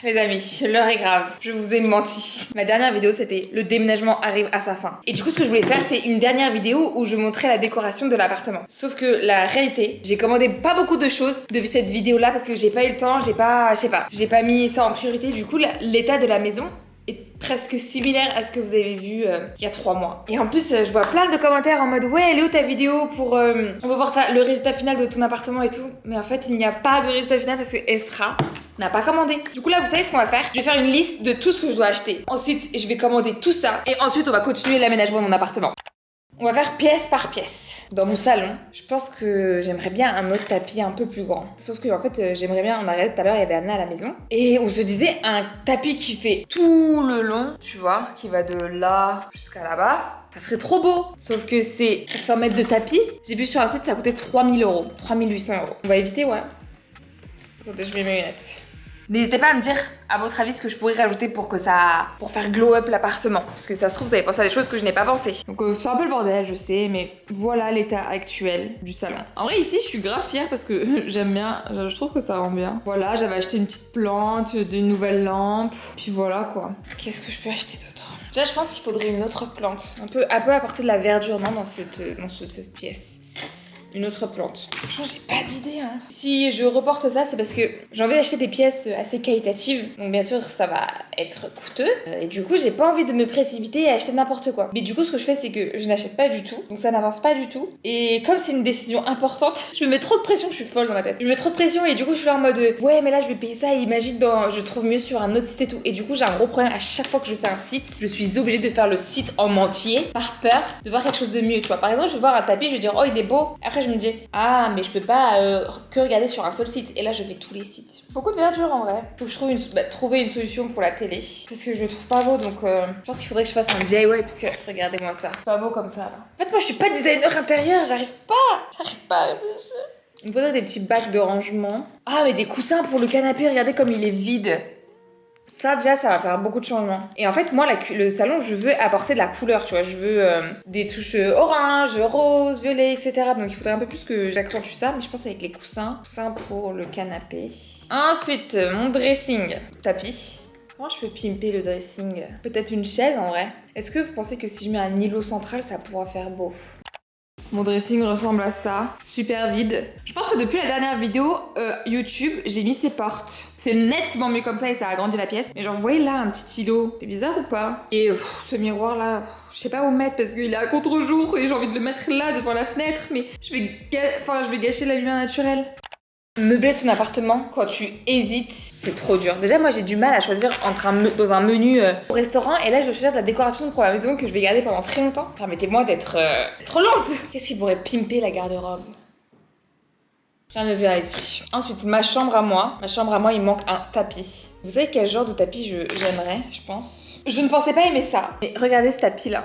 Les amis, l'heure est grave, je vous ai menti. Ma dernière vidéo c'était le déménagement arrive à sa fin. Et du coup ce que je voulais faire c'est une dernière vidéo où je montrais la décoration de l'appartement. Sauf que la réalité, j'ai commandé pas beaucoup de choses depuis cette vidéo là parce que j'ai pas eu le temps, j'ai pas mis ça en priorité. Du coup l'état de la maison est presque similaire à ce que vous avez vu il y a 3 mois. Et en plus, je vois plein de commentaires en mode ouais, elle est où ta vidéo pour on veut voir le résultat final de ton appartement et tout. Mais en fait, il n'y a pas de résultat final parce que Esra n'a pas commandé. Du coup là, vous savez ce qu'on va faire? Je vais faire une liste de tout ce que je dois acheter. Ensuite, je vais commander tout ça et ensuite on va continuer l'aménagement de mon appartement. On va faire pièce par pièce. Dans mon salon, je pense que j'aimerais bien un autre tapis un peu plus grand. Sauf que en fait, j'aimerais bien, on a regardé tout à l'heure, il y avait Anna à la maison. Et on se disait un tapis qui fait tout le long, tu vois, qui va de là jusqu'à là-bas. Ça serait trop beau. Sauf que c'est 400 mètres de tapis. J'ai vu sur un site, ça coûtait 3000 €. 3800 €. On va éviter, ouais. Attendez, je mets mes lunettes. N'hésitez pas à me dire, à votre avis, ce que je pourrais rajouter pour faire glow up l'appartement. Parce que ça se trouve, vous avez pensé à des choses que je n'ai pas pensé. Donc c'est un peu le bordel, je sais, mais voilà l'état actuel du salon. En vrai, ici, je suis grave fière parce que j'aime bien, je trouve que ça rend bien. Voilà, j'avais acheté une petite plante, une nouvelle lampe, puis voilà quoi. Qu'est-ce que je peux acheter d'autre? Déjà, je pense qu'il faudrait une autre plante. Un peu apporter de la verdure, non, dans cette pièce. Une autre plante. Franchement, j'ai pas d'idée, hein. Si je reporte ça, c'est parce que j'ai envie d'acheter des pièces assez qualitatives. Donc bien sûr, ça va être coûteux. Et du coup, j'ai pas envie de me précipiter et acheter n'importe quoi. Mais du coup, ce que je fais, c'est que je n'achète pas du tout. Donc ça n'avance pas du tout. Et comme c'est une décision importante, je me mets trop de pression, je suis folle dans ma tête. Je me mets trop de pression et du coup, je suis là en mode ouais, mais là, je vais payer ça et imagine je trouve mieux sur un autre site et tout. Et du coup, j'ai un gros problème à chaque fois que je fais un site. Je suis obligée de faire le site en entier par peur de voir quelque chose de mieux. Tu vois, par exemple, je vais voir un tapis, je vais dire oh, il est beau. Après, je me dis ah, mais je peux pas que regarder sur un seul site. Et là, je fais tous les sites. Beaucoup de verdure en vrai. Faut que je trouve trouver une solution pour la télé. Parce que je le trouve pas beau, donc je pense qu'il faudrait que je fasse un DIY. Parce que regardez-moi ça. C'est pas beau comme ça là. En fait, moi, je suis pas designer intérieur. J'arrive pas à réfléchir. Il me faudrait des petits bacs de rangement. Ah, mais des coussins pour le canapé. Regardez comme il est vide. Ça déjà ça va faire beaucoup de changements. Et en fait moi le salon je veux apporter de la couleur, tu vois, je veux des touches orange, rose, violet, etc. Donc il faudrait un peu plus que j'accentue ça, mais je pense avec les coussins pour le canapé. Ensuite mon dressing, tapis. Comment je peux pimper le dressing? Peut-être une chaise en vrai. Est-ce que vous pensez que si je mets un îlot central ça pourra faire beau? Mon dressing ressemble à ça, super vide. Je pense que depuis la dernière vidéo YouTube, j'ai mis ces portes. C'est nettement mieux comme ça et ça agrandit la pièce. Mais genre, vous voyez là un petit îlot, c'est bizarre ou pas? Et ce miroir là, je sais pas où mettre parce qu'il est à contre-jour et j'ai envie de le mettre là devant la fenêtre, mais je vais gâcher la lumière naturelle. Meubler son appartement quand tu hésites, c'est trop dur. Déjà, moi j'ai du mal à choisir dans un menu au restaurant et là je dois choisir de la décoration pour la maison que je vais garder pendant très longtemps. Permettez-moi d'être trop lente. Qu'est-ce qui pourrait pimper la garde-robe? Rien ne vient à l'esprit. Ensuite, ma chambre à moi, il manque un tapis. Vous savez quel genre de tapis j'aimerais, je pense? Je ne pensais pas aimer ça. Mais regardez ce tapis là.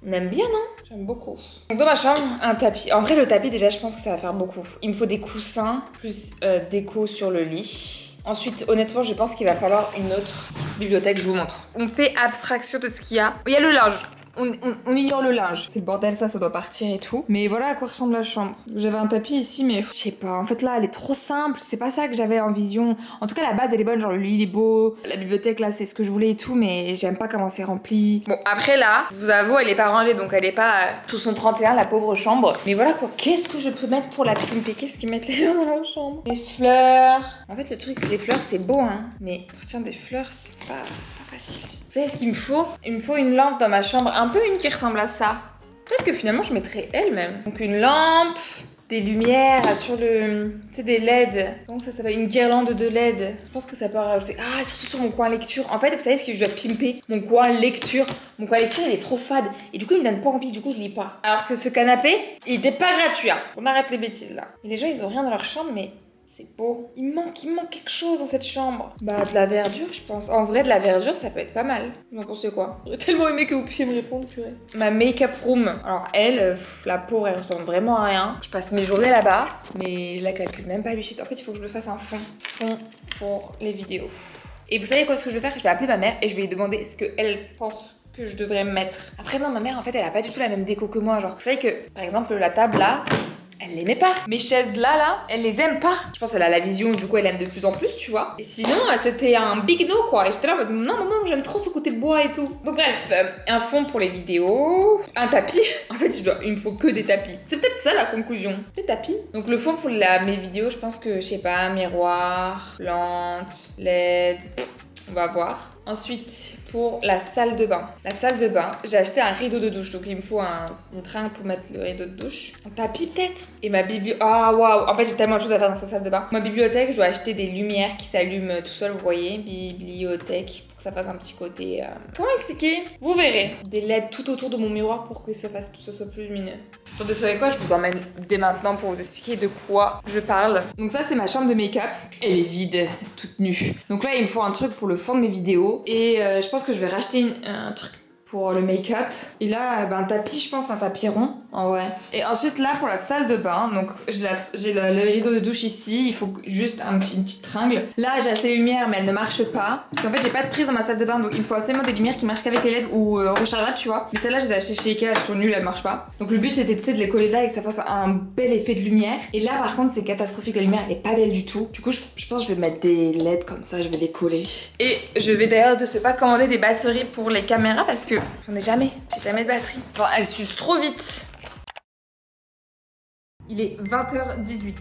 On aime bien, non? J'aime beaucoup. Donc dans ma chambre, un tapis. En vrai, le tapis, déjà, je pense que ça va faire beaucoup. Il me faut des coussins, plus déco sur le lit. Ensuite, honnêtement, je pense qu'il va falloir une autre bibliothèque, je vous montre. On fait abstraction de ce qu'il y a. Il y a le linge. On ignore le linge. C'est le bordel, ça doit partir et tout. Mais voilà à quoi ressemble la chambre. J'avais un tapis ici, mais je sais pas. En fait, là, elle est trop simple. C'est pas ça que j'avais en vision. En tout cas, la base, elle est bonne. Genre, le lit, il est beau. La bibliothèque, là, c'est ce que je voulais et tout. Mais j'aime pas comment c'est rempli. Bon, après, là, je vous avoue, elle est pas rangée. Donc, elle est pas sous son 31, la pauvre chambre. Mais voilà, quoi. Qu'est-ce que je peux mettre pour la pimper? Qu'est-ce qu'ils mettent les gens dans leur chambre? Des fleurs. En fait, le truc, c'est les fleurs, c'est beau, hein. Mais tiens, des fleurs, c'est pas facile. Vous savez ce qu'il me faut? Il me faut une lampe dans ma chambre, un peu une qui ressemble à ça. Peut-être que finalement je mettrais elle-même. Donc une lampe, des lumières sur le... Tu sais, des LED. Donc ça s'appelle une guirlande de LED. Je pense que ça peut rajouter... Ah, surtout sur mon coin lecture. En fait, vous savez ce que je dois pimper? Mon coin lecture. Mon coin lecture, il est trop fade. Et du coup, il me donne pas envie. Du coup, je lis pas. Alors que ce canapé, il était pas gratuit. Hein. On arrête les bêtises là. Et les gens, ils ont rien dans leur chambre, mais... C'est beau. Il manque quelque chose dans cette chambre. Bah, de la verdure, je pense. En vrai, de la verdure, ça peut être pas mal. Vous en pensez quoi? J'aurais tellement aimé que vous puissiez me répondre, purée. Ma make-up room. Alors, elle, la pauvre, elle ressemble vraiment à rien. Je passe mes journées là-bas, mais je la calcule même pas, bichette. En fait, il faut que je me fasse un fond pour les vidéos. Et vous savez quoi, ce que je vais faire? Je vais appeler ma mère et je vais lui demander ce qu'elle pense que je devrais mettre. Après, non, ma mère, en fait, elle a pas du tout la même déco que moi. Genre, vous savez que, par exemple, la table là, elle l'aimait pas. Mes chaises là, elle les aime pas. Je pense qu'elle a la vision, du coup elle aime de plus en plus, tu vois. Et sinon, c'était un big no quoi. Et j'étais là en mode, non maman, j'aime trop ce côté bois et tout. Donc bref, un fond pour les vidéos, un tapis. En fait, il me faut que des tapis. C'est peut-être ça la conclusion. Des tapis. Donc le fond pour mes vidéos, je pense que, je sais pas, miroir, plante, LED, on va voir. Ensuite, pour la salle de bain. La salle de bain, j'ai acheté un rideau de douche. Donc, il me faut une tringle pour mettre le rideau de douche. Un tapis, peut-être. Et ma bibliothèque. Ah, waouh! En fait, j'ai tellement de choses à faire dans cette salle de bain. Ma bibliothèque, je dois acheter des lumières qui s'allument tout seul, vous voyez. Bibliothèque. Pour que ça fasse un petit côté. Comment expliquer? Vous verrez. Des LED tout autour de mon miroir pour que ça soit plus lumineux. Donc, vous savez quoi? Je vous emmène dès maintenant pour vous expliquer de quoi je parle. Donc, ça, c'est ma chambre de make-up. Elle est vide, toute nue. Donc, là, il me faut un truc pour le fond de mes vidéos. Et je pense que je vais racheter un truc pour le make-up. Et là, un tapis, je pense, un tapis rond, en vrai. Et ensuite, là, pour la salle de bain, donc j'ai le rideau de douche ici. Il faut juste une petite tringle. Là, j'ai acheté les lumières, mais elles ne marchent pas. Parce qu'en fait, j'ai pas de prise dans ma salle de bain, donc il me faut absolument des lumières qui marchent qu'avec les LED ou rechargeables, tu vois. Mais celles-là, je les ai achetées chez Ikea, elles sont nulles, elles marchent pas. Donc le but, c'était de les coller là et que ça fasse un bel effet de lumière. Et là, par contre, c'est catastrophique. La lumière, elle est pas belle du tout. Du coup, je pense que je vais mettre des LED comme ça, je vais les coller. Et je vais d'ailleurs de ce pas commander des batteries pour les caméras parce que j'en ai jamais. J'ai jamais de batterie. Enfin, elles s'usent trop vite. Il est 20h18.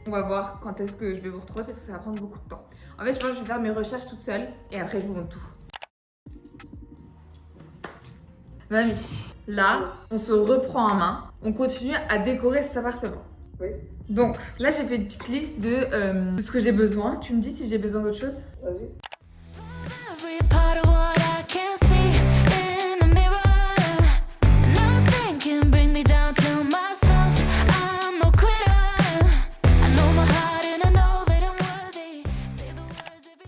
On va voir quand est-ce que je vais vous retrouver parce que ça va prendre beaucoup de temps. En fait, je pense que je vais faire mes recherches toute seule et après, je vous montre tout. Mamie, là, on se reprend en main. On continue à décorer cet appartement. Oui. Donc, là, j'ai fait une petite liste de ce que j'ai besoin. Tu me dis si j'ai besoin d'autre chose? Vas-y.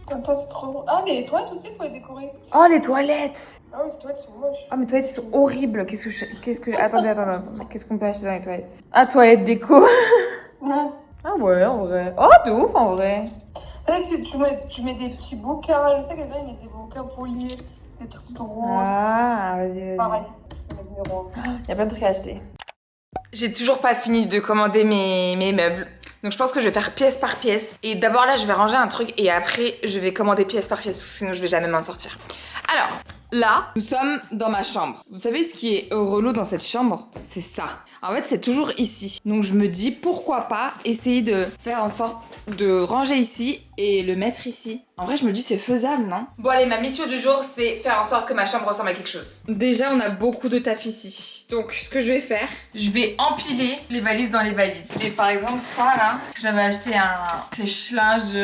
Comme ça, c'est trop bon. Ah, mais les toilettes aussi, il faut les décorer. Oh, les toilettes! Ah oui, les toilettes sont moches. Oh, mes toilettes sont horribles. Attendez. Qu'est-ce qu'on peut acheter dans les toilettes? Ah, toilette déco. Ouais. Ah ouais, en vrai. Oh, de ouf, en vrai. C'est vrai que tu mets des petits bouquins. Je sais que les gens, ils mettent des bouquins pour lier. Des trucs drôles. Ah, vas-y. Pareil. Avec mes rois. Il y a plein de trucs à acheter. J'ai toujours pas fini de commander mes meubles. Donc je pense que je vais faire pièce par pièce. Et d'abord là, je vais ranger un truc et après, je vais commander pièce par pièce parce que sinon je vais jamais m'en sortir. Alors, là, nous sommes dans ma chambre. Vous savez ce qui est relou dans cette chambre? C'est ça. En fait, c'est toujours ici. Donc je me dis, pourquoi pas essayer de faire en sorte de ranger ici et le mettre ici. En vrai, je me dis, c'est faisable, non? Bon allez, ma mission du jour, c'est faire en sorte que ma chambre ressemble à quelque chose. Déjà, on a beaucoup de taf ici. Donc, ce que je vais faire, je vais empiler les valises dans les valises. Et par exemple, ça là, j'avais acheté un sèche-linge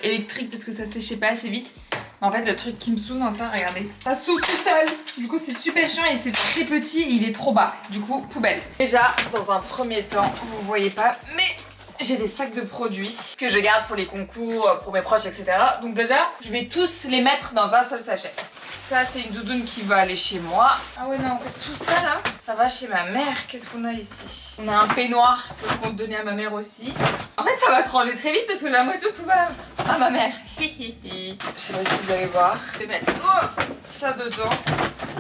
électrique parce que ça séchait pas assez vite. En fait, le truc qui me saoule dans ça, regardez, ça s'ouvre tout seul. Du coup, c'est super chiant et c'est très petit et il est trop bas. Du coup, poubelle. Déjà, dans un premier temps, vous voyez pas, mais j'ai des sacs de produits que je garde pour les concours, pour mes proches, etc. Donc déjà, je vais tous les mettre dans un seul sachet. Ça, c'est une doudoune qui va aller chez moi. Ah ouais, non, en fait, tout ça, là, ça va chez ma mère. Qu'est-ce qu'on a ici? On a un peignoir que je compte donner à ma mère aussi. En fait, ça va se ranger très vite parce que j'ai l'impression que tout va à ma mère. Je sais pas si vous allez voir. Je vais mettre ça dedans.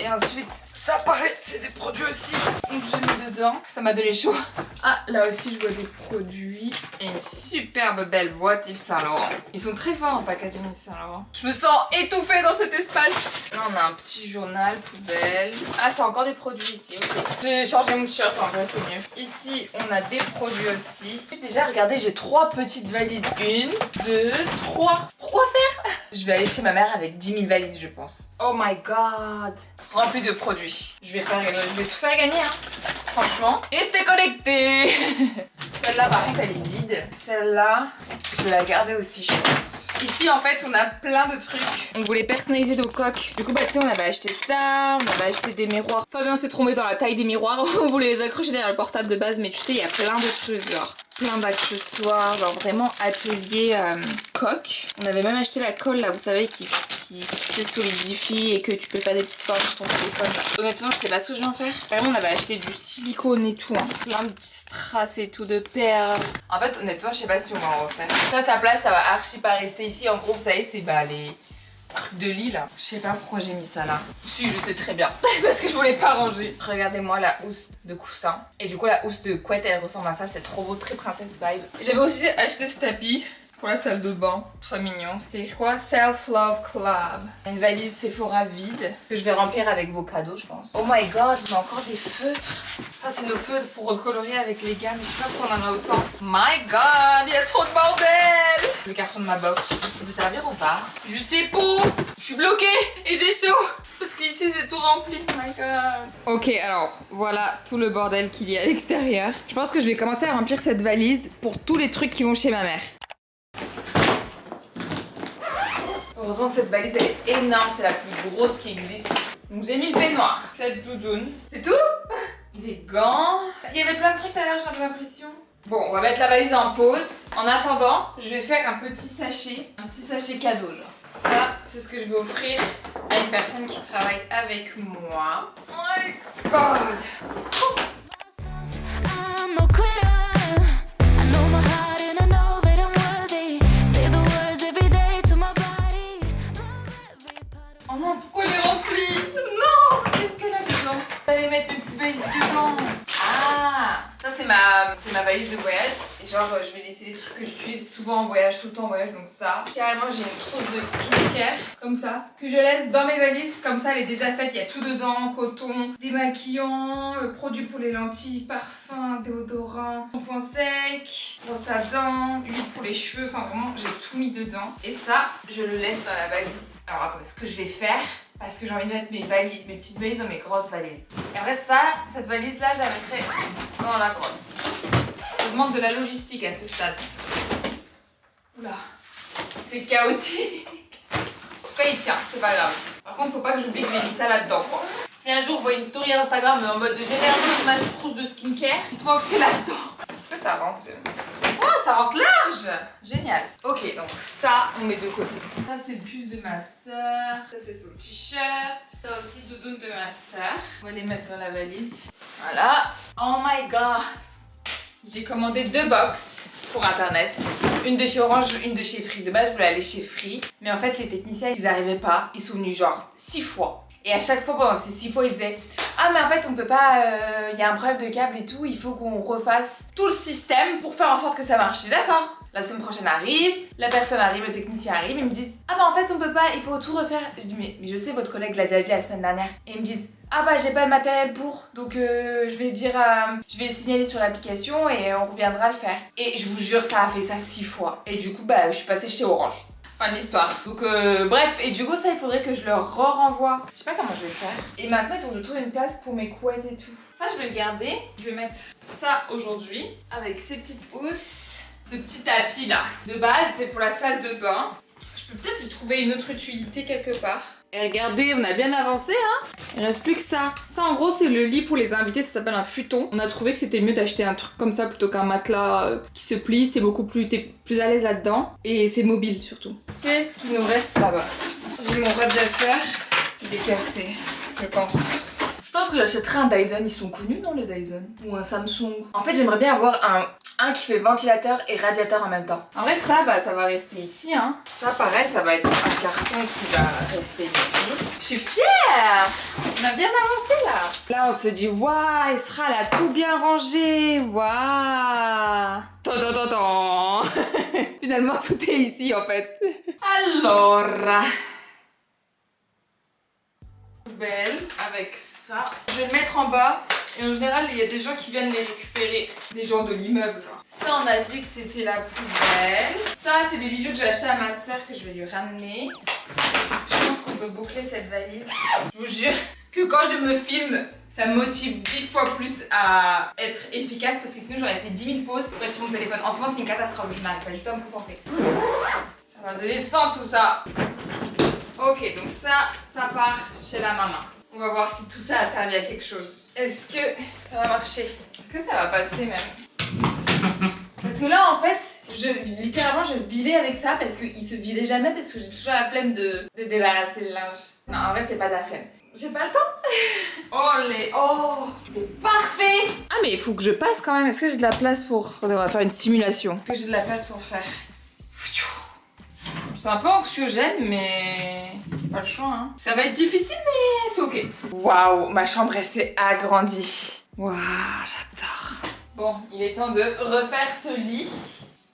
Et ensuite, ça pareil, c'est des produits aussi. Donc je mets dedans. Ça m'a donné chaud. Ah, là aussi, je vois des produits. Et une superbe belle boîte Yves Saint Laurent. Ils sont très forts en packaging Yves Saint Laurent. Je me sens étouffée dans cet espace. Là, on a un petit journal, poubelle. Ah, c'est encore des produits ici, ok. J'ai changé mon t-shirt, en vrai, c'est mieux. Ici, on a des produits aussi. Déjà, regardez, j'ai 3 petites valises. 1, 2, 3. Pourquoi faire? Je vais aller chez ma mère avec 10 000 valises, je pense. Oh my god. Rempli de produits. Je vais tout faire gagner, hein. Franchement. Et c'était connecté. Celle-là, par contre, elle est vide. Celle-là, je vais la garder aussi, je pense. Ici, en fait, on a plein de trucs. On voulait personnaliser nos coques. Du coup, bah, tu sais, on avait acheté ça, on avait acheté des miroirs. Fabien s'est trompé dans la taille des miroirs. On voulait les accrocher derrière le portable de base, mais tu sais, il y a plein de trucs, genre plein d'accessoires, genre vraiment atelier coque. On avait même acheté la colle, là, vous savez, qui se solidifie et que tu peux faire des petites formes sur ton téléphone. Là. Honnêtement, je sais pas ce que je vais en faire. Vraiment, on avait acheté du silicone et tout, hein. Plein de petits strass et tout, de perles. En fait, honnêtement, je sais pas si on va en refaire. Ça, sa place, ça va archi pas rester ici. En gros, vous savez, c'est les trucs truc de lit là. Je sais pas pourquoi j'ai mis ça là. Si, je sais très bien. Parce que je voulais pas ranger. Regardez-moi la housse de coussin. Et du coup, la housse de couette, elle ressemble à ça. C'est trop beau, très princesse vibe. J'avais aussi acheté ce tapis pour la salle de bain. C'est mignon. C'était quoi? Self Love Club. Une valise Sephora vide que je vais remplir avec vos cadeaux, je pense. Oh my god, on a encore des feutres. Ça, c'est nos feutres pour recolorer avec les gars, mais je sais pas pourquoi on en a autant. My god, il y a trop de bordel. Le carton de ma box, ça peut servir ou pas? Je sais pas. Je suis bloquée et j'ai chaud. Parce qu'ici, c'est tout rempli. Oh my god. Ok, alors, voilà tout le bordel qu'il y a à l'extérieur. Je pense que je vais commencer à remplir cette valise pour tous les trucs qui vont chez ma mère. Heureusement que cette valise elle est énorme, c'est la plus grosse qui existe. Donc j'ai mis le peignoir, cette doudoune. C'est tout? Les gants. Il y avait plein de trucs tout à l'heure, j'ai l'impression. Bon, on va mettre la valise en pause. En attendant, je vais faire un petit sachet cadeau genre. Ça, c'est ce que je vais offrir à une personne qui travaille avec moi. Oh my god! Oh non, pourquoi elle est remplie? Non! Qu'est-ce qu'elle a dedans? J'allais mettre une petite valise dedans. Ah! Ça, c'est ma valise de voyage. Et genre, je vais laisser les trucs que j'utilise souvent en voyage, tout le temps en voyage. Donc ça. Carrément, j'ai une trousse de skincare, comme ça, que je laisse dans mes valises. Comme ça, elle est déjà faite. Il y a tout dedans. Coton, démaquillant, produits pour les lentilles, parfum, déodorant, shampoing sec, brosse à dents, huile pour les cheveux. Enfin, vraiment, j'ai tout mis dedans. Et ça, je le laisse dans la valise. Alors attendez, ce que je vais faire, parce que j'ai envie de mettre mes valises, mes petites valises dans mes grosses valises. Et après ça, cette valise là, je la mettrai dans la grosse. Ça demande de la logistique à ce stade. Oula, c'est chaotique. En tout cas, il tient, c'est pas grave. Par contre, faut pas que j'oublie que j'ai mis ça là-dedans, quoi. Si un jour vous voyez une story Instagram en mode généralement sur ma trousse de skincare, dites-moi que c'est là-dedans. Est-ce que ça rentre? Oh, ça rentre large! Génial. Ok, donc ça, on met de côté. Ça, c'est le pull de ma soeur. Ça, c'est son t-shirt. Ça aussi, doudoune de ma soeur. On va les mettre dans la valise. Voilà. Oh my god! J'ai commandé 2 box pour internet. Une de chez Orange, une de chez Free. De base, je voulais aller chez Free. Mais en fait, les techniciens, ils arrivaient pas. Ils sont venus genre 6 fois. Et à chaque fois, pendant ces 6 fois, ils disaient ah mais en fait on peut pas, y a un problème de câble et tout, il faut qu'on refasse tout le système pour faire en sorte que ça marche. D'accord. La semaine prochaine arrive, la personne arrive, le technicien arrive, ils me disent ah bah en fait on peut pas, il faut tout refaire. Je dis mais je sais, votre collègue l'a déjà dit la semaine dernière. Et ils me disent ah bah j'ai pas le matériel pour, donc je vais le signaler sur l'application et on reviendra le faire. Et je vous jure, ça a fait ça 6 fois. Et du coup bah je suis passée chez Orange. Fin d'histoire. Donc bref, et du coup ça il faudrait que je leur renvoie. Je sais pas comment je vais faire. Et maintenant il faut que je trouve une place pour mes couettes et tout. Ça je vais le garder. Je vais mettre ça aujourd'hui avec ces petites housses. Ce petit tapis là. De base c'est pour la salle de bain. Je peux peut-être lui trouver une autre utilité quelque part. Et regardez, on a bien avancé hein. Il reste plus que ça. Ça en gros c'est le lit pour les invités, ça s'appelle un futon. On a trouvé que c'était mieux d'acheter un truc comme ça plutôt qu'un matelas qui se plie. C'est beaucoup plus, t'es plus à l'aise là-dedans. Et c'est mobile surtout. Qu'est-ce qui nous reste là-bas? J'ai mon radiateur. Il est cassé, je pense. Je pense que j'achèterai un Dyson, ils sont connus non les Dyson? Ou un Samsung. En fait j'aimerais bien avoir un qui fait ventilateur et radiateur en même temps. En vrai ça, bah, ça va rester ici hein. Ça pareil, ça va être un carton qui va rester ici. Je suis fière! On a bien avancé là. Là on se dit waouh, Esra elle a tout bien rangé. Waouh! Tant. Finalement tout est ici en fait. Alors... Belle avec ça. Je vais le mettre en bas et en général il y a des gens qui viennent les récupérer, des gens de l'immeuble genre. Ça on a dit que c'était la poubelle. Ça c'est des bijoux que j'ai acheté à ma soeur que je vais lui ramener. Je pense qu'on peut boucler cette valise. Je vous jure que quand je me filme ça me motive 10 fois plus à être efficace parce que sinon j'aurais fait 10 000 pauses pour être sur mon téléphone. En ce moment c'est une catastrophe, je n'arrive pas du tout à me concentrer. Ça va donner faim tout ça. Ok, donc ça part chez la maman. On va voir si tout ça a servi à quelque chose. Est-ce que ça va marcher? Est-ce que ça va passer même? Parce que là, en fait, littéralement, je vivais avec ça parce qu'il se vidait jamais parce que j'ai toujours la flemme de débarrasser le linge. Non, en vrai, c'est pas de la flemme. J'ai pas le temps. Oh, c'est parfait. Ah, mais il faut que je passe quand même. Est-ce que j'ai de la place pour... On va faire une simulation. Est-ce que j'ai de la place pour faire... C'est un peu anxiogène, mais Pas le choix, hein. Ça va être difficile, mais c'est ok. Waouh, ma chambre, elle s'est agrandie. Waouh, j'adore. Bon, il est temps de refaire ce lit.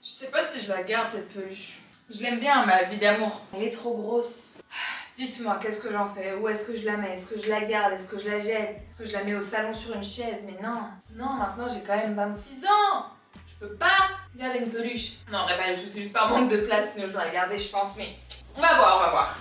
Je sais pas si je la garde, cette peluche. Je l'aime bien, ma vie d'amour. Elle est trop grosse. Dites-moi, qu'est-ce que j'en fais? Où est-ce que je la mets? Est-ce que je la garde? Est-ce que je la jette? Est-ce que je la mets au salon sur une chaise? Mais non. Non, maintenant j'ai quand même 26 ans. Je peux pas garder une peluche. Non, c'est juste par manque de place, sinon je dois la garder, je pense. Mais on va voir, on va voir.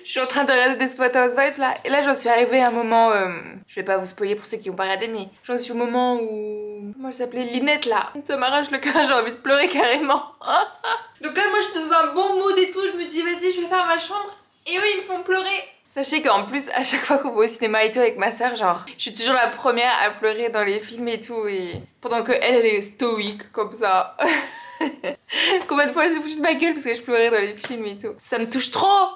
Je suis en train de regarder Desperate Housewives là, et là j'en suis arrivée à un moment, je vais pas vous spoiler pour ceux qui ont pas regardé, mais j'en suis au moment où, comment elle s'appelait, Lynette là, ça m'arrache le cœur, j'ai envie de pleurer carrément. Donc là moi je suis dans un bon mood et tout, je me dis vas-y je vais faire ma chambre, et eux ils me font pleurer. Sachez qu'en plus à chaque fois qu'on va au cinéma et tout avec ma soeur, genre je suis toujours la première à pleurer dans les films et tout, et pendant que elle est stoïque comme ça. Combien de fois elle s'est foutue de ma gueule parce que je pleurais dans les films et tout, ça me touche trop.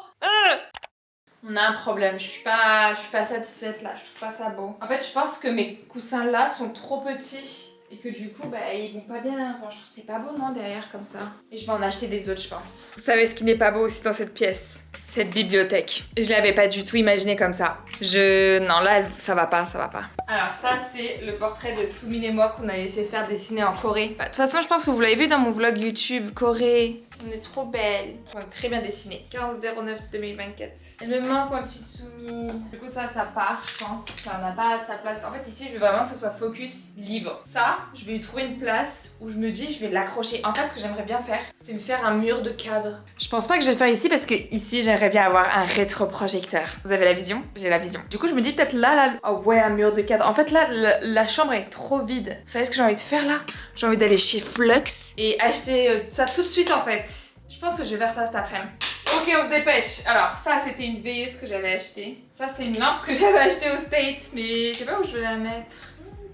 On a un problème, je suis pas satisfaite là, je trouve pas ça beau. En fait, je pense que mes coussins là sont trop petits et que du coup, ils vont pas bien. Enfin, je trouve que c'est pas beau, non, derrière comme ça. Et je vais en acheter des autres, je pense. Vous savez ce qui n'est pas beau aussi dans cette pièce? Cette bibliothèque. Je l'avais pas du tout imaginé comme ça. Non, là, ça va pas, ça va pas. Alors ça, c'est le portrait de Soumin et moi qu'on avait fait faire dessiner en Corée. De toute façon, je pense que vous l'avez vu dans mon vlog YouTube Corée. On est trop belle. On est très bien dessinée. 15/09/2024. Elle me manque ma petite Soumis. Du coup ça part, je pense. Ça n'a pas sa place. En fait ici je veux vraiment que ce soit focus livre. Ça, je vais lui trouver une place où je me dis je vais l'accrocher. En fait ce que j'aimerais bien faire, c'est me faire un mur de cadre. Je pense pas que je vais le faire ici parce que ici j'aimerais bien avoir un rétroprojecteur. Vous avez la vision? J'ai la vision. Du coup je me dis peut-être là, oh ouais, un mur de cadre. En fait là, la chambre est trop vide. Vous savez ce que j'ai envie de faire là? J'ai envie d'aller chez Flux et acheter ça tout de suite en fait. Je pense que je vais faire ça cet après-midi. Ok, on se dépêche. Alors, ça, c'était une veilleuse que j'avais achetée. Ça, c'est une lampe que j'avais achetée aux States. Mais je sais pas où je vais la mettre.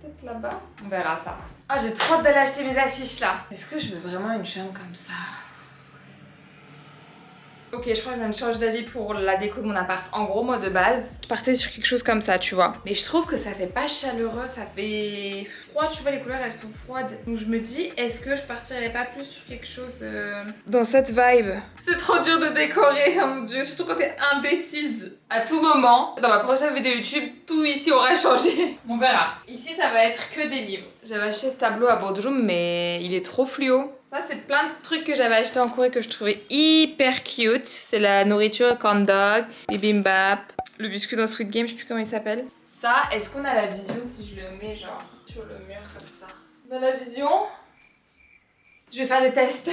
Peut-être là-bas. On verra ça. Ah, j'ai trop hâte d'aller acheter mes affiches là. Est-ce que je veux vraiment une chambre comme ça? Ok, je crois que je viens de changer d'avis pour la déco de mon appart. En gros, moi de base, je partais sur quelque chose comme ça, tu vois. Mais je trouve que ça fait pas chaleureux, ça fait froid. Tu vois, les couleurs, elles sont froides. Donc je me dis, est-ce que je partirais pas plus sur quelque chose dans cette vibe? C'est trop dur de décorer, oh mon dieu. Surtout quand t'es indécise. À tout moment, dans ma prochaine vidéo YouTube, tout ici aura changé. On verra. Ici, ça va être que des livres. J'avais acheté ce tableau à Bodrum, mais il est trop fluo. Ça, c'est plein de trucs que j'avais acheté en Corée que je trouvais hyper cute. C'est la nourriture corn dog, bibimbap, le biscuit dans Squid Game, je sais plus comment il s'appelle. Ça, est-ce qu'on a la vision si je le mets genre sur le mur comme ça? On a la vision? Je vais faire des tests.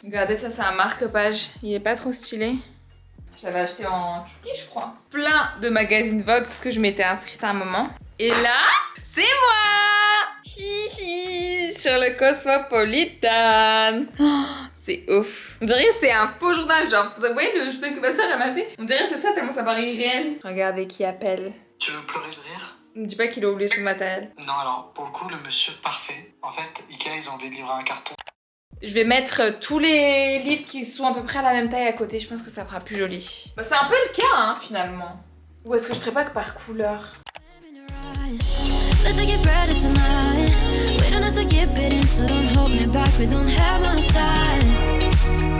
Regardez, ça c'est un marque-page. Il est pas trop stylé. Je l'avais acheté en Turquie, je crois. Plein de magazines Vogue parce que je m'étais inscrite à un moment. Et là, c'est moi! Hihi, sur le Cosmopolitan. Oh, c'est ouf. On dirait que c'est un faux journal, genre. Vous voyez le journal que ma soeur elle m'a fait? On dirait que c'est ça tellement ça paraît irréel. Regardez qui appelle. Tu veux pleurer de rire? Ne me dis pas qu'il a oublié son matériel. Non, alors, pour le coup, le monsieur parfait. En fait, Ikea, ils ont oublié de livrer un carton. Je vais mettre tous les livres qui sont à peu près à la même taille à côté. Je pense que ça fera plus joli. Bah, c'est un peu le cas, hein, finalement. Ou est-ce que je ferais pas que par couleur? Let's get ready tonight. We don't have to get bitten, so don't hold me back. We don't have my side.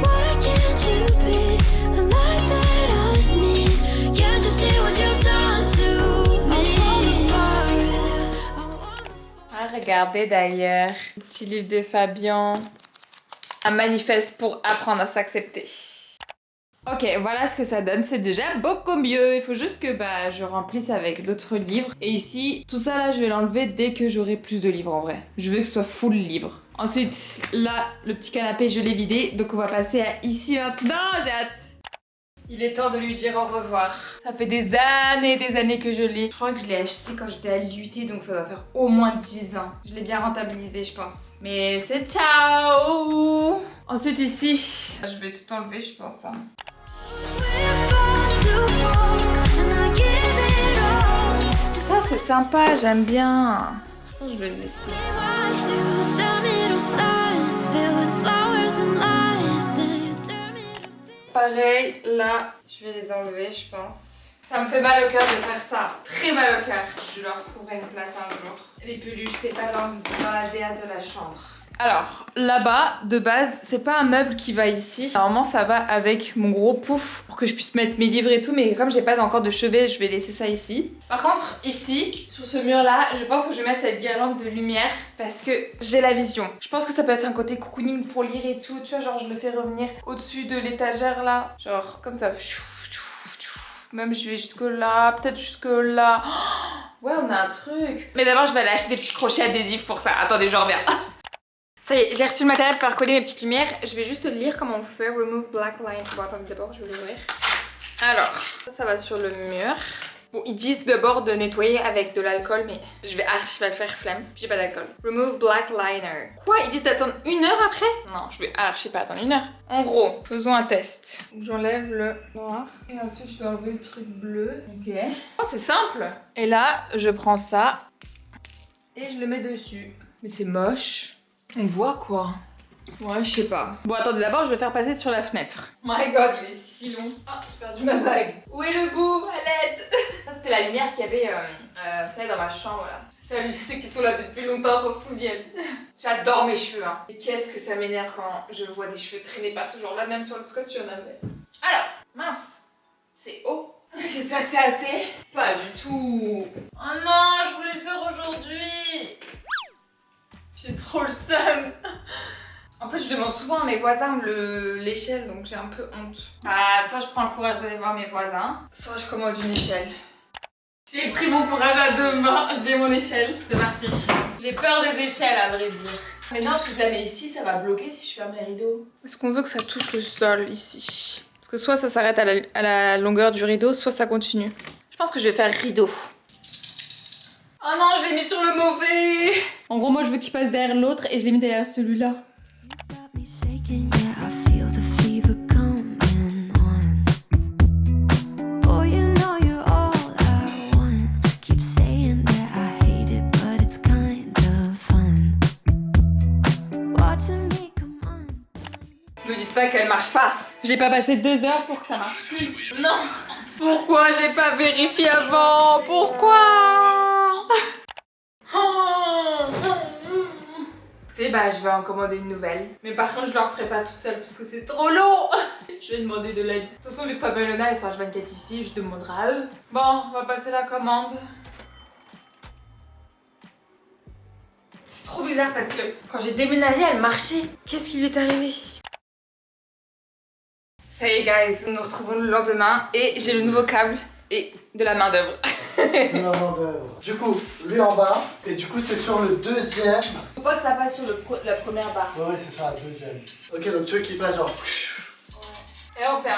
Why can't you be the light that I need? Can't you see what you've done to me? Ah, regardez d'ailleurs, le petit livre de Fabian. Un manifeste pour apprendre à s'accepter. Ok, voilà ce que ça donne, c'est déjà beaucoup mieux. Il faut juste que je remplisse avec d'autres livres. Et ici, tout ça là, je vais l'enlever dès que j'aurai plus de livres en vrai. Je veux que ce soit full livre. Ensuite, là, le petit canapé, je l'ai vidé. Donc on va passer à ici maintenant, j'ai hâte. Il est temps de lui dire au revoir. Ça fait des années que je l'ai. Je crois que je l'ai acheté quand j'étais à l'UT, donc ça doit faire au moins 10 ans. Je l'ai bien rentabilisé, je pense. Mais c'est ciao! Ensuite ici, je vais tout enlever, je pense. Hein. Ça c'est sympa, j'aime bien. Je pense que je vais le laisser. pareil, là, je vais les enlever, je pense. Ça me fait mal au cœur de faire ça. Très mal au cœur. Je leur trouverai une place un jour. Les peluches, c'est pas dans la DA de la chambre. Alors, là-bas, de base, c'est pas un meuble qui va ici. Normalement, ça va avec mon gros pouf pour que je puisse mettre mes livres et tout, mais comme j'ai pas encore de chevet, je vais laisser ça ici. Par contre, ici, sur ce mur-là, je pense que je vais mettre cette guirlande de lumière parce que j'ai la vision. Je pense que ça peut être un côté cocooning pour lire et tout, tu vois, genre je le fais revenir au-dessus de l'étagère là, genre comme ça. Même je vais jusque là, peut-être jusque là. Ouais, on a un truc. Mais d'abord, je vais aller acheter des petits crochets adhésifs pour ça. Attendez, je reviens. Ça y est, j'ai reçu le matériel pour faire coller mes petites lumières. Je vais juste lire comment on fait. Remove black line. Bon, attendez, d'abord, je vais l'ouvrir. Alors, ça va sur le mur. Bon, ils disent d'abord de nettoyer avec de l'alcool, mais je vais le faire flemme. J'ai pas d'alcool. Remove black liner. Quoi? Ils disent d'attendre 1 heure après? Non, je vais pas attendre 1 heure. En gros, faisons un test. J'enlève le noir. Et ensuite, je dois enlever le truc bleu. Ok. Oh, c'est simple. Et là, je prends ça. Et je le mets dessus. Mais c'est moche. On voit quoi? Ouais, je sais pas. Bon, attendez, d'abord, je vais faire passer sur la fenêtre. My god, il est si long. Ah, j'ai perdu ma bague. Où est le bout? À l'aide. Ça, c'était la lumière qu'il y avait, vous savez, dans ma chambre, là. Seuls ceux qui sont là depuis longtemps s'en souviennent. J'adore mes cheveux, hein. Et qu'est-ce que ça m'énerve quand je vois des cheveux traîner partout. Genre là, même sur le scotch, il y en avait. Alors, mince. C'est haut. J'espère que c'est assez. Pas du tout. Oh non, je voulais le faire aujourd'hui. J'ai trop le seum. En fait, je demande souvent à mes voisins l'échelle, donc j'ai un peu honte. Ah, soit je prends le courage d'aller voir mes voisins, soit je commande une échelle. J'ai pris mon courage à 2 mains, j'ai mon échelle. C'est parti. J'ai peur des échelles, à vrai dire. Mais non, si je la mets ici, ça va bloquer si je ferme les rideaux. Est-ce qu'on veut que ça touche le sol ici? Parce que soit ça s'arrête à la longueur du rideau, soit ça continue. Je pense que je vais faire rideau. Oh non, je l'ai mis sur le mauvais. En gros, moi, je veux qu'il passe derrière l'autre et je l'ai mis derrière celui-là. Me dites pas qu'elle marche pas. J'ai pas passé 2 heures pour que ça marche plus. Non. Pourquoi j'ai pas vérifié avant? Pourquoi? Écoutez, bah je vais en commander une nouvelle. Mais par contre, je leur ferai pas toute seule parce que c'est trop long. Je vais demander de l'aide. De toute façon, vu que Fabien et Lona, ils sont H24 ici, je demanderai à eux. Bon, on va passer la commande. C'est trop bizarre parce que quand j'ai déménagé, elle marchait. Qu'est-ce qui lui est arrivé? Ça y est, guys, nous nous retrouvons le lendemain et j'ai le nouveau câble et de la main d'œuvre. De la main d'œuvre. Du coup, lui en bas, et du coup, c'est sur le deuxième. Faut pas que ça passe sur la première barre. Ouais, c'est sur la deuxième. Ok, donc tu veux qu'il fasse genre. Ouais. Et là, on fait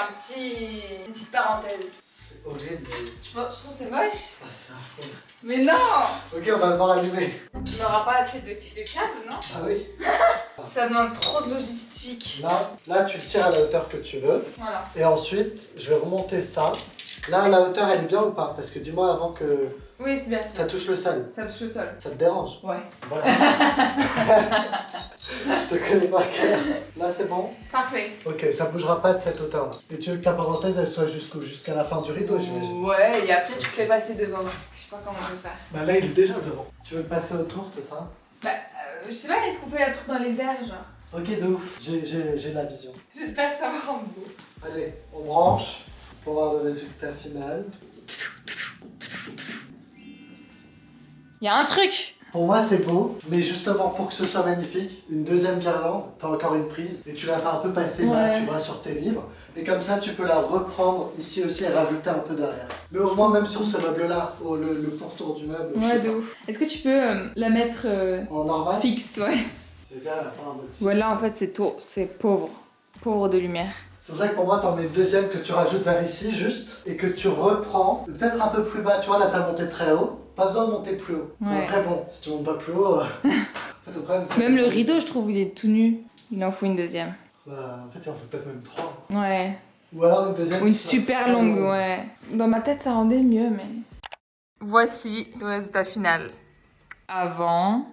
une petite parenthèse. C'est horrible, mais. Je trouve que c'est moche. Ah, c'est affreux. Mais non! Ok, on va le voir allumer. On n'aura pas assez de câbles, non? Ah oui. Ça demande trop de logistique. Là, tu le tires à la hauteur que tu veux. Voilà. Et ensuite, je vais remonter ça. Là, la hauteur, elle est bien ou pas? Parce que dis-moi avant que Oui, c'est bien. ça touche le sol. Ça touche le sol. Ça te dérange? Ouais. Voilà. Je te connais par cœur. Là, c'est bon? Parfait. Ok, ça bougera pas de cette hauteur-là. Et tu veux que ta parenthèse, elle soit jusqu'à la fin du rideau, j'imagine? Ouais, et après, tu fais passer devant. Je sais pas comment on peut faire. Bah là, il est déjà devant. Tu veux le passer autour, c'est ça? Bah, je sais pas, est-ce qu'on fait un truc dans les airs, genre? Ok, de ouf. J'ai la vision. J'espère que ça va rendre beau. Allez, on branche pour voir le résultat final. Il y a un truc! Pour moi, c'est beau, mais justement, pour que ce soit magnifique, une deuxième guirlande, t'as encore une prise, et tu la fais un peu passer là, tu vois, sur tes livres. Et comme ça, tu peux la reprendre ici aussi et rajouter un peu derrière. Mais au moins, même sur ce meuble-là, le pourtour du meuble. Ouais, de ouf. Est-ce que tu peux la mettre En normal? fixe, ouais? Je vais dire, elle a pas un mode fixe. Voilà, en fait, c'est pauvre. Pauvre de lumière. C'est pour ça que pour moi, t'en mets une deuxième que tu rajoutes vers ici, juste, et que tu reprends, peut-être un peu plus bas. Tu vois, là, t'as monté très haut. Pas besoin de monter plus haut. Ouais. Après, bon, si tu montes pas plus haut, en fait, le problème, c'est Même que- le rideau, je trouve, il est tout nu. Il en faut une deuxième. Bah, en fait, il en faut peut-être même 3. Ouais. Ou alors une deuxième. Ou une qui soit super très longue, ouais. Dans ma tête, ça rendait mieux, mais... Voici le résultat final. Avant...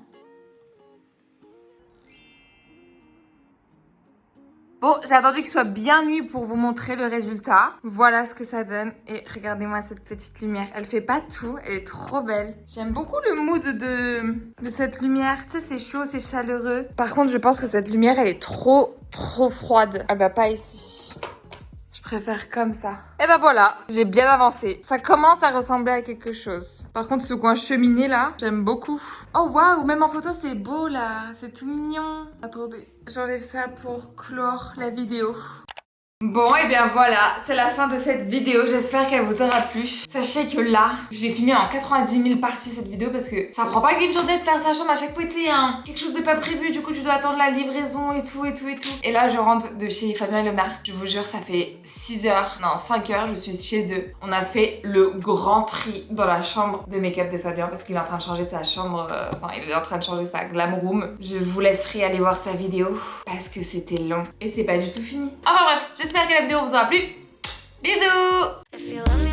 Bon, j'ai attendu qu'il soit bien nuit pour vous montrer le résultat. Voilà ce que ça donne. Et regardez-moi cette petite lumière. Elle fait pas tout, elle est trop belle. J'aime beaucoup le mood de cette lumière. Tu sais, c'est chaud, c'est chaleureux. Par contre, je pense que cette lumière, elle est trop froide. Elle va pas ici. Je préfère comme ça. Et ben voilà, j'ai bien avancé. Ça commence à ressembler à quelque chose. Par contre, ce coin cheminée là, j'aime beaucoup. Oh waouh, même en photo, c'est beau là. C'est tout mignon. Attendez, j'enlève ça pour clore la vidéo. Bon, et bien voilà, c'est la fin de cette vidéo, j'espère qu'elle vous aura plu. Sachez que là, je l'ai filmé en 90 000 parties cette vidéo parce que ça prend pas qu'une journée de faire sa chambre, à chaque fois t'es quelque chose de pas prévu, du coup tu dois attendre la livraison et tout. Et là je rentre de chez Fabien et Léonard, je vous jure ça fait 5 heures, je suis chez eux. On a fait le grand tri dans la chambre de make-up de Fabien parce qu'il est en train de changer sa chambre, il est en train de changer sa glam room. Je vous laisserai aller voir sa vidéo parce que c'était long et c'est pas du tout fini. Enfin bref, j'espère que la vidéo vous aura plu. Bisous!